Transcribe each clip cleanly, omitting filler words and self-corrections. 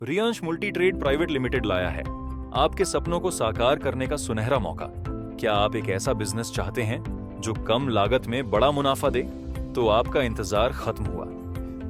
Riyansh multi trade private limited लाया है आपके सपनों को साकार करने का सुनहरा मौका। क्या आप एक ऐसा बिजनेस चाहते हैं जो कम लागत में बड़ा मुनाफा दे? तो आपका इंतजार खत्म हुआ।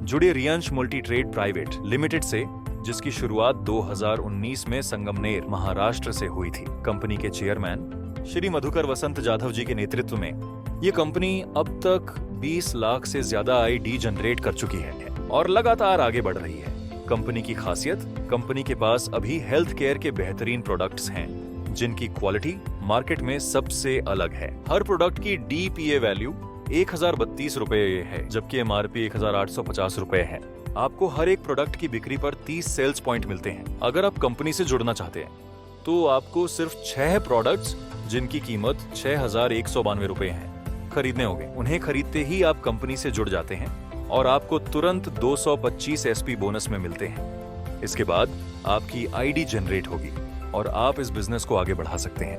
जुड़े Riyansh multi trade private limited से, जिसकी शुरुआत 2019 में संगमनेर, महाराष्ट्र से हुई थी। कंपनी के चेयरमैन श्री मधुकर वसंत जाधव जी के नेतृत्व में ये कंपनी अब तक 20 लाख से ज्यादा आईडी जनरेट कर चुकी है और लगातार आगे बढ़ रही है। कंपनी की खासियत, कंपनी के पास अभी हेल्थ केयर के बेहतरीन प्रोडक्ट्स हैं, जिनकी क्वालिटी मार्केट में सबसे अलग है। हर प्रोडक्ट की डीपीए वैल्यू 1032 रुपए है, जबकि एमआरपी 1850 रुपए है। आपको हर एक प्रोडक्ट की बिक्री पर 30 सेल्स पॉइंट मिलते हैं। अगर आप कंपनी से जुड़ना चाहते हैं तो आपको सिर्फ 6 प्रोडक्ट्स, जिनकी कीमत 6192 रुपए है, खरीदने होंगे। उन्हें खरीदते ही आप कंपनी से जुड़ जाते हैं और आपको तुरंत 225 एसपी बोनस में मिलते हैं। इसके बाद आपकी आईडी जनरेट होगी और आप इस बिजनेस को आगे बढ़ा सकते हैं।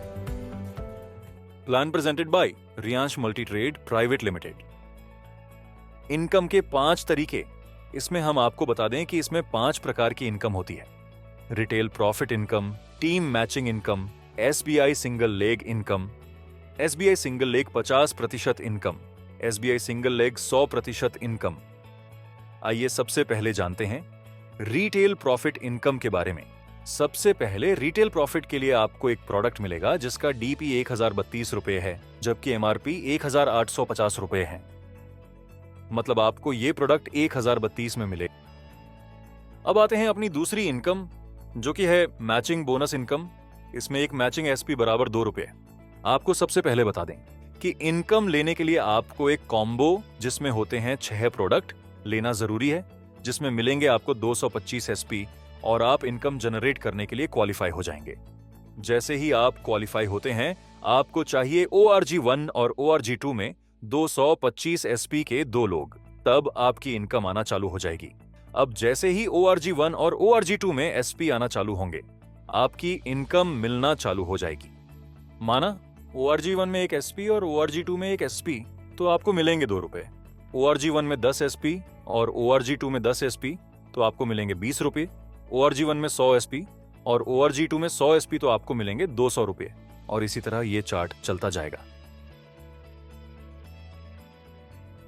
Plan presented by Riyansh multi trade private limited. Income के 5 तरीके। इसमें हम आपको बता दें कि इसमें 5 प्रकार की इनकम होती है। Retail profit income, team matching income, SBI single leg income, SBI single leg 50% income, SBI single leg 100% income. आइए सबसे पहले जानते हैं रिटेल प्रॉफिट इनकम के बारे में। सबसे पहले रिटेल प्रॉफिट के लिए आपको एक प्रोडक्ट मिलेगा जिसका डीपी 1032 रुपए है, जबकि एमआरपी 1850 रुपए है। मतलब आपको ये प्रोडक्ट 1032 में मिले। अब आते हैं अपनी दूसरी इनकम, जो कि है मैचिंग बोनस इनकम। इसमें एक मैचिंग एसपी बराबर 2 रुपए। आपको सबसे पहले बता दें कि इनकम लेने के लिए आपको एक कॉम्बो, जिसमें होते हैं 6 प्रोडक्ट, लेना जरूरी है, जिसमें मिलेंगे आपको 225 एसपी और आप इनकम जनरेट करने के लिए क्वालिफाई हो जाएंगे। जैसे ही आप क्वालिफाई होते हैं, आपको चाहिए ORG1 और ORG2 में 225 एसपी के 2 लोग, तब आपकी इनकम आना चालू हो जाएगी। अब जैसे ही ORG1 और ORG2 में एसपी आना चालू होंगे, आपकी इनकम मिलना चालू हो जाएगी। माना ORG1 में एक एसपी और ORG2 में एक एसपी, तो आपको मिलेंगे 2 रुपए। ORG1 में 10 एसपी और ORG2 में 10 एसपी, तो आपको मिलेंगे 20 रुपए। ORG1 में 100 एसपी और ORG2 में 100 एसपी, तो आपको मिलेंगे 200 रुपए। और इसी तरह ये चार्ट चलता जाएगा।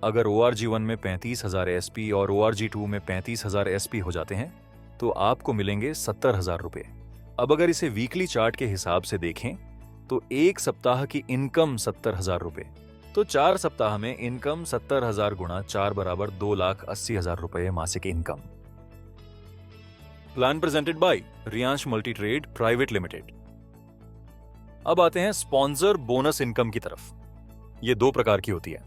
अगर ORG1 में 35,000 एसपी और ORG2 में 35,000 एसपी हो जाते हैं, तो आपको मिलेंगे 70,000 रुपए। अब अगर इसे वीकली चार्ट के हिसाब से देखें तो एक सप्ताह की इनकम 70,000 रुपए, तो 4 सप्ताह में इनकम 70,000 गुणा 4 बराबर 2,80,000 रुपए मासिक income. Plan presented by Riyansh multi trade private limited. अब आते हैं स्पॉन्सर बोनस इनकम की तरफ। ये 2 प्रकार की होती है।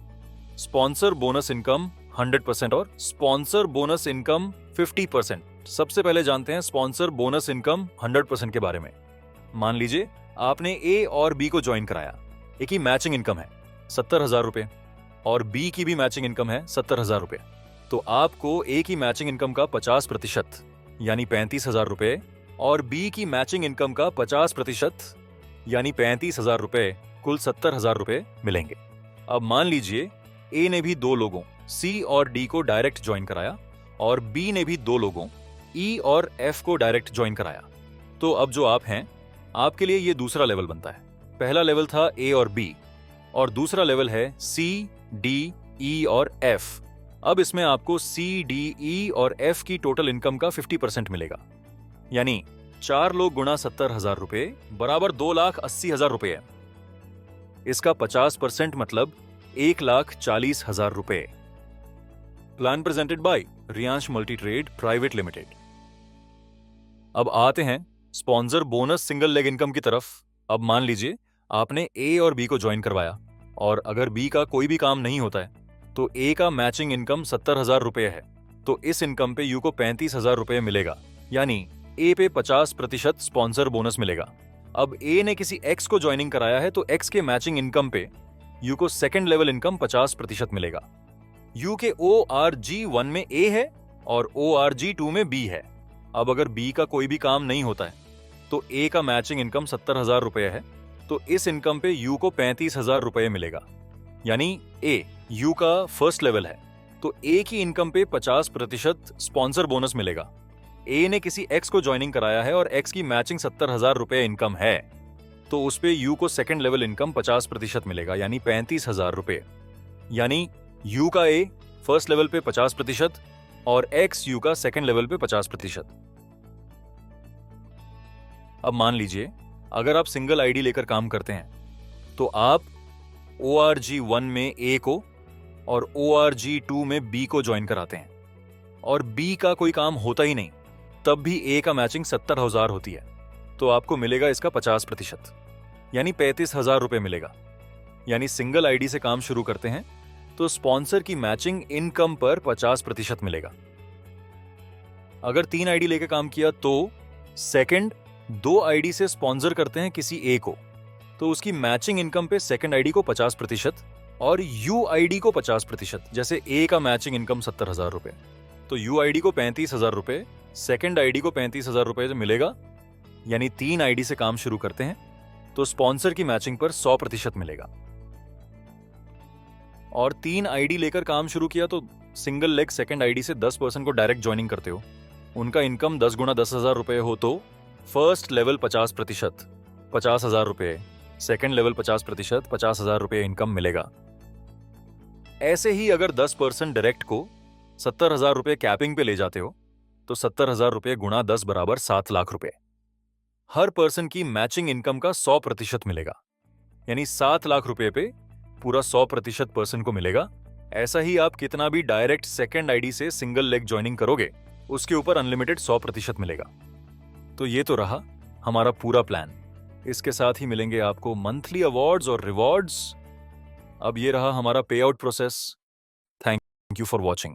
स्पॉन्सर बोनस इनकम 100% और स्पॉन्सर बोनस इनकम 50%। सबसे पहले जानते हैं स्पॉन्सर बोनस इनकम 100% के बारे में। मान लीजिए आपने ए और बी को ज्वाइन कराया। ए की मैचिंग इनकम है 70,000 रुपए और बी की भी मैचिंग इनकम है 70,000 रुपए। तो आपको ए की मैचिंग इनकम का 50% यानी 35,000 रुपए और बी की मैचिंग इनकम का 50% यानी 35,000 रुपए, कुल 70,000 रुपए मिलेंगे। अब मान लीजिए ए ने भी 2 लोगों सी और डी को डायरेक्ट ज्वाइन कराया और बी ने भी 2 लोगों ई और एफ को डायरेक्ट ज्वाइन कराया। तो अब जो आप हैं, आपके लिए ये दूसरा लेवल बनता है। पहला लेवल था ए और बी और दूसरा लेवल है सी, डी, ई और एफ। अब इसमें आपको सी, डी, ई और एफ की टोटल इनकम का 50% मिलेगा, यानी 4 लोग गुणा 70,000 रुपए बराबर 2,80,000 रुपए है। इसका 50% मतलब 1,40,000 रुपए। Plan presented by Riyansh multi trade private limited. अब आते हैं sponsor bonus single leg income की तरफ। अब मान लीजिए आपने ए और बी को ज्वाइन करवाया और अगर बी का कोई भी काम नहीं होता है, तो ए का मैचिंग इनकम 70,000 रुपए है, तो इस इनकम पे यू को 35,000 रुपए मिलेगा, यानी ए पे 50% स्पॉन्सर बोनस मिलेगा। अब ए ने किसी एक्स को ज्वाइनिंग कराया है, तो एक्स के मैचिंग इनकम पे यू को सेकंड लेवल इनकम 50% मिलेगा। यू के ORG1 में ए है और ORG2 में बी है। अब अगर बी का कोई भी काम नहीं होता है, तो ए का मैचिंग इनकम 70,000 रुपए है, तो इस इनकम पे यू को 35,000 रुपए मिलेगा, यानी ए यू का फर्स्ट लेवल है, तो ए की इनकम पे 50% स्पॉन्सर बोनस मिलेगा। ए ने किसी एक्स को ज्वाइनिंग कराया है और एक्स की मैचिंग 70,000 रुपए इनकम है, तो उस पे यू को सेकंड लेवल इनकम 50% मिलेगा, यानी 35,000 रुपए। यानी यू का ए फर्स्ट लेवल पे 50% और एक्स यू का सेकंड लेवल पे 50%। अब मान लीजिए अगर आप सिंगल आईडी लेकर काम करते हैं तो आप ORG1 में ए को और ORG2 में बी को ज्वाइन कराते हैं और बी का कोई काम होता ही नहीं, तब भी ए का मैचिंग 70,000 होती है, तो आपको मिलेगा इसका 50%, यानी 35,000 रुपए मिलेगा। यानी सिंगल आईडी से काम शुरू करते हैं तो स्पॉन्सर की मैचिंग इनकम पर 50% मिलेगा। अगर 3 आईडी लेकर काम किया तो सेकंड 2 आईडी से स्पॉन्सर करते हैं किसी ए को, तो उसकी मैचिंग इनकम पे सेकंड आईडी को 50% और यू आईडी को 50%। जैसे ए का मैचिंग इनकम 70,000 रुपए, तो यू आईडी को 35,000 रुपए, सेकंड आईडी को 35,000 रुपए मिलेगा। यानी 3 आईडी से काम शुरू करते हैं तो स्पॉन्सर की मैचिंग पर 100% मिलेगा। और 3 आईडी लेकर काम शुरू किया तो सिंगल लेग सेकंड आईडी से 10% को डायरेक्ट ज्वाइनिंग करते हो, उनका इनकम 10 गुना 10,000 रुपए हो तो फर्स्ट लेवल 50%, 50,000 रुपए, सेकंड लेवल 50%, 50,000 रुपए इनकम मिलेगा। ऐसे ही अगर 10% डायरेक्ट को 70,000 रुपए कैपिंग पे ले जाते हो तो 70,000 रुपए गुणा 10 बराबर 7 लाख रुपए। हर पर्सन की मैचिंग इनकम का 100% मिलेगा, यानी 7 लाख रुपए पे पूरा 100% पर्सन को मिलेगा। ऐसा ही आप कितना भी डायरेक्ट सेकंड आईडी से सिंगल लेग ज्वाइनिंग करोगे उसके ऊपर अनलिमिटेड 100% मिलेगा। तो ये तो रहा हमारा पूरा प्लान। इसके साथ ही मिलेंगे आपको मंथली अवार्ड्स और रिवॉर्ड्स। अब ये रहा हमारा पे out process. Thank you for watching.